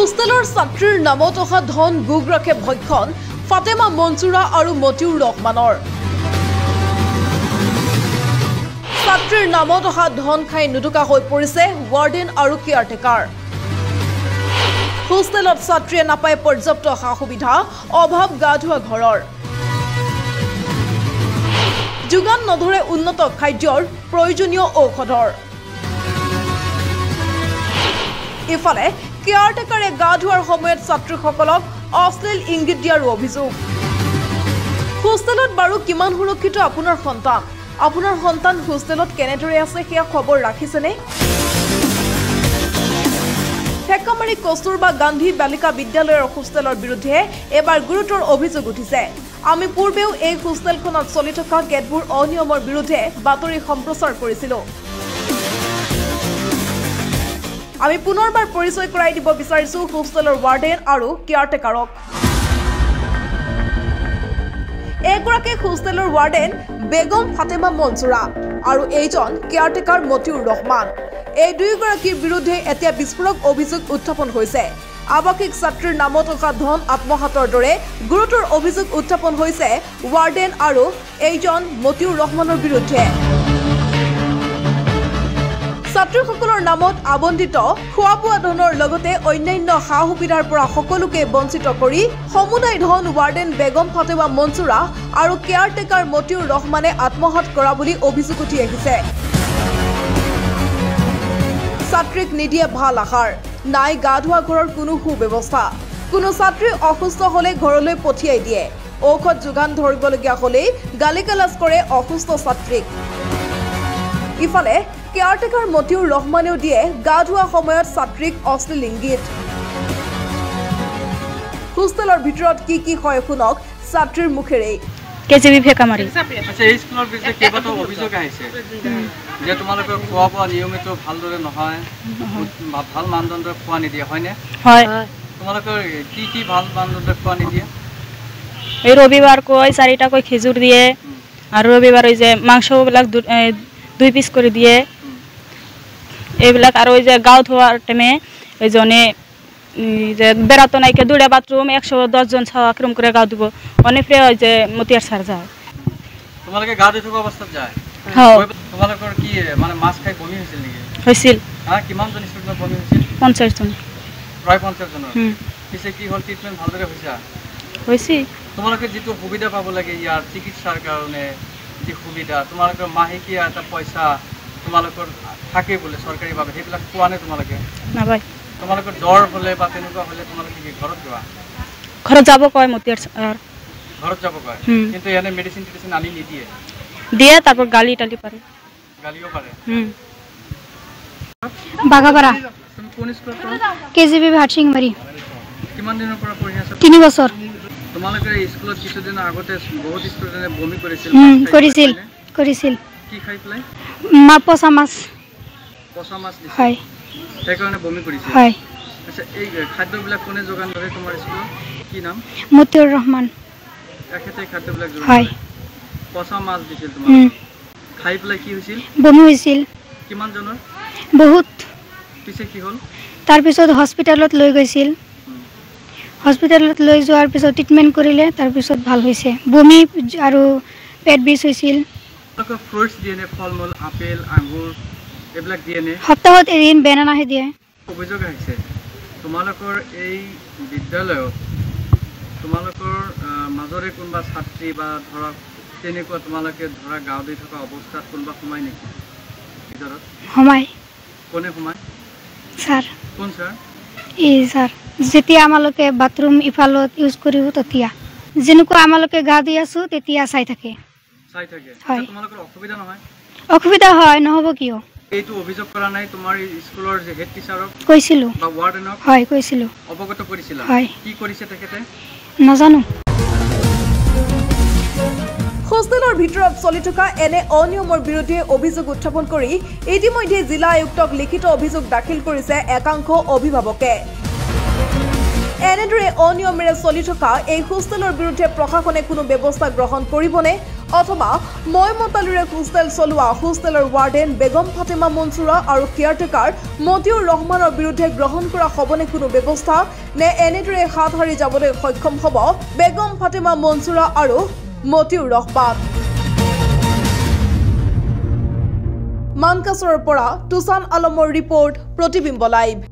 হোষ্টেলৰ ছাত্ৰীৰ নামত অহা ধন গুগৰাখে ভক্ষণ ফাতেমা মনচুৰা আৰু মতিউৰ ৰহমানৰ। ছাত্ৰীৰ নামত অহা ধন খাই নুদুকা হৈ পৰিছে ৱাৰ্ডেন আৰু কেয়াৰটেকাৰ। হোষ্টেলত ছাত্ৰীয়ে নাপায় পৰ্যাপ্ত সা সুবিধা, অভাৱ গা ধোৱা ঘৰৰ। যোগান নধৰে উন্নত খাদ্যৰ, প্ৰয়োজনীয় ঔষধৰ। ইফালে কেয়াৰটেকাৰে গা ধোৱাৰ সময়ত ছাত্ৰীসকলক অশ্লীল ইংগিত দিয়াৰো অভিযোগ। হোষ্টেলত বাৰু কিমান সুৰক্ষিত আপোনাৰ সন্তান? আপোনাৰ সন্তান হোষ্টেলত কেনেদৰে আছে সেয়া খবৰ ৰাখিছেনে? ঠেকামাৰী কস্তুৰবা গান্ধী বালিকা বিদ্যালয়ৰ হোষ্টেলৰ বিৰুদ্ধে এবাৰ গুৰুতৰ অভিযোগ উঠিছে। আমি পূৰ্বেও এই হোষ্টেলখনত চলি থকা কেতবোৰ অনিয়মৰ বিৰুদ্ধে বাতৰি সম্প্ৰচাৰ কৰিছিলোঁ। আমি পুনৰবাৰ পৰিচয় কৰাই দিব বিচাৰিছোঁ হোষ্টেলৰ ৱাৰ্ডেন আৰু কেয়াৰটেকাৰক। এগৰাকী হোষ্টেলৰ ৱাৰ্ডেন বেগম ফাতেমা মনচুৰা আৰু এইজন কেয়াৰটেকাৰ মতিউৰ ৰহমান। এই দুয়োগৰাকীৰ বিৰুদ্ধে এতিয়া বিস্ফোৰক অভিযোগ উত্থাপন হৈছে। আৱাসিক ছাত্ৰীৰ নামত অহা ধন আত্মসাতৰ দৰে গুৰুতৰ অভিযোগ উত্থাপন হৈছে ৱাৰ্ডেন আৰু এইজন মতিউৰ ৰহমানৰ বিৰুদ্ধে। ছাত্ৰীসকলৰ নামত আবণ্টিত খোৱা বোৱা ধনৰ লগতে অন্যান্য সা সুবিধাৰ পৰা সকলোকে বঞ্চিত কৰি সমুদায় ধন ৱাৰ্ডেন বেগম ফাতেমা মনচুৰা আৰু কেয়াৰটেকাৰ মতিউৰ ৰহমানে আত্মসাত কৰা বুলি অভিযোগ উঠি আহিছে। ছাত্ৰীক নিদিয়ে ভাল আহাৰ, নাই গা ধোৱা ঘৰৰ কোনো সুব্যৱস্থা। কোনো ছাত্ৰী অসুস্থ হলে ঘৰলৈ পঠিয়াই দিয়ে। ঔষধ যোগান ধৰিবলগীয়া হলেই গালি গালাজ কৰে অসুস্থ ছাত্ৰীক। ইফালে কেয়াৰটেকাৰ মতিউৰ ৰহমানেও দিয়ে গা ধোৱা সময়ত ছাত্ৰীক অশ্লীল ইংগিত। হোষ্টেলৰ ভিতৰত কি কি হয় শুনক ছাত্ৰীৰ মুখেৰেই। কেজিবি ঠেকামাৰী। আচ্ছা, এই স্কুলৰ বিৰুদ্ধে কেইবাটাও অভিযোগ আহিছে যে তোমালোকৰ খোৱা বোৱা নিয়মিত ভালদৰে নহয়, ভাল মানদণ্ডৰ খোৱা নিদিয়ে, হয়নে? হয়। তোমালোকৰ কি কি ভাল মানদণ্ডৰ খোৱা নিদিয়ে? এই ৰবিবাৰ কৈ 4টাকৈ খেজুৰ দিয়ে আৰু ৰবিবাৰ যে মাংসবিলাক 2 পিচ কৰি দিয়ে এইবিলাক। আৰু যে গাঁও ধোৱাৰ টাইমে এইজনে যে বেড়াতো নাইকে 2টা বাথরুম 110 জন ছাওয়া ক্রম করে গাঁও দিব অনেক ফ্রে হয় যে মতিয়ার সার যায়। তোমালোকে গা ধুই থকা অৱস্থাত যায়? হ্যাঁ। তোমালোকৰ কি মানে মাছ খাই বমি হৈছিল নেকি? হৈছিল। হ্যাঁ, কিমান জন ষ্টুডেন্ট বমি হৈছিল? 50 জন। প্ৰায় 50 জনৰ। পিছে কি হ'ল, ট্ৰিটমেণ্ট ভালদৰে হৈছে? হৈছে। তোমালোকে যিটো সুবিধা পাব লাগে ইয়াৰ চিকিৎসাৰ কাৰণে যি সুবিধা, তোমালোকৰ মাহেকীয়া এটা পইচা তোমালোকৰ থাকে বোলে চৰকাৰীভাৱে, সেইবিলাক পোৱা নে তোমালোকে? নাপায়। তোমালোকৰ জ্বৰ হলে বা তেনেকুৱা হলে তোমালোকে কি ঘৰত যোৱা? ঘৰত যাব কয় মতিয়াৰ সাৰ। ঘৰত যাব কয়, কিন্তু এনে মেডিসিন টেডিসিন আনি নিদিয়ে? দিয়ে, তারপর গালি টালি পারে। গালিও পারে? বাগাপাড়া। তুমি কোন স্কুলত পঢ়া? কেজিবি ভাটসিংমারি। কিমান দিনৰ পৰা পঢ়ি আছা? 3 বছৰ। তোমালোকে স্কুলত কিছুদিন আগতে বহুত ষ্টুডেন্টে বমি কৰিছিল। কৰিছিল। কি খাই পেলাই? পচা মাছ। পচা মাছ দিছিল? হয়। সেইকাৰণে বমি কৰিছিল? হয়। আচ্ছা, এই খাদ্যবিলাক কোনে যোগান ধৰে তোমাৰ স্কুলত? কি নাম? মতিউৰ ৰহমান। এখেতে খাদ্যবিলাক যোগান হয়। ধৰে? পচা মাছ দিছিল তোমাক? খাই পেলাই কি হৈছিল? বমি হৈছিল। কিমান জনৰ? বহুত। পিছে কি হ'ল? তাৰ পিছত হস্পিটালত লৈ গৈছিল। হস্পিটালত লৈ যোৱাৰ পিছত ট্ৰিটমেণ্ট কৰিলে, তাৰ পিছত ভাল হৈছে। বমি আৰু পেট বিষ হৈছিল। তোমালোকৰ ফ্ৰুটছ দিয়ে নে? ফল মূল, আপেল, আঙুৰ এইবিলাক দিয়ে নে? সপ্তাহত এদিন বেনানাহে দিয়ে। অভিযোগ আহিছে তোমালোকৰ এই বিদ্যালয়ত তোমালোকৰ মাজৰে কোনোবা ছাত্ৰী বা ধৰক তেনেকুৱা তোমালোকে ধৰা গাঁও দি থকা অৱস্থাত কোনোবা সোমায় নেকি ভিতৰত? সোমায়। কোনে সোমায়? ছাৰ। কোন ছাৰ? এই ছাৰ যেতিয়া আমালোকে বাথৰুম ইফালত ইউজ কৰিব তেতিয়া যেনেকুৱা আমালোকে গা ধুই আছো তেতিয়া চাই থাকে। চাই থাকে? হয়। তোমালোকৰ অসুবিধা নহয়? অসুবিধা হয়, নহ'ব কিয়? এইটো অভিযোগ কৰা নাই তোমাৰ স্কুলৰ যে হেড টিচাৰক? কৈছিলো। বা ৱাৰ্ডেনক? হয়, কৈছিলো। অৱগত কৰিছিলা? হয়। কি কৰিছে তেখেতে? নাজানো। হোষ্টেলৰ ভিতৰত চলি থকা এনে অনিয়মৰ বিৰুদ্ধে অভিযোগ উত্থাপন কৰি ইতিমধ্যে জিলা আয়ুক্তক লিখিত অভিযোগ দাখিল কৰিছে একাংশ অভিভাৱকে। এনেদৰে অনিয়মেৰে চলি থকা এই হোষ্টেলৰ বিৰুদ্ধে প্ৰশাসনে কোনো ব্যৱস্থা গ্ৰহণ কৰিবনে অথবা মইমতালিৰে হোষ্টেল চলোৱা হোষ্টেলৰ ৱাৰ্ডেন বেগম ফাতেমা মনছুৰা আৰু কেয়াৰটেকাৰ মতিউৰ ৰহমানৰ বিৰুদ্ধে গ্ৰহণ কৰা হ'বনে কোনো ব্যৱস্থা নে এনেদৰে হাত হাৰি যাবলৈ সক্ষম হ'ব বেগম ফাতেমা মনছুৰা আৰু মতিউৰ ৰহমান মানকাছৰৰ পৰা তুষান আলমৰ ৰিপৰ্ট প্ৰতিবিম্ব লাইভ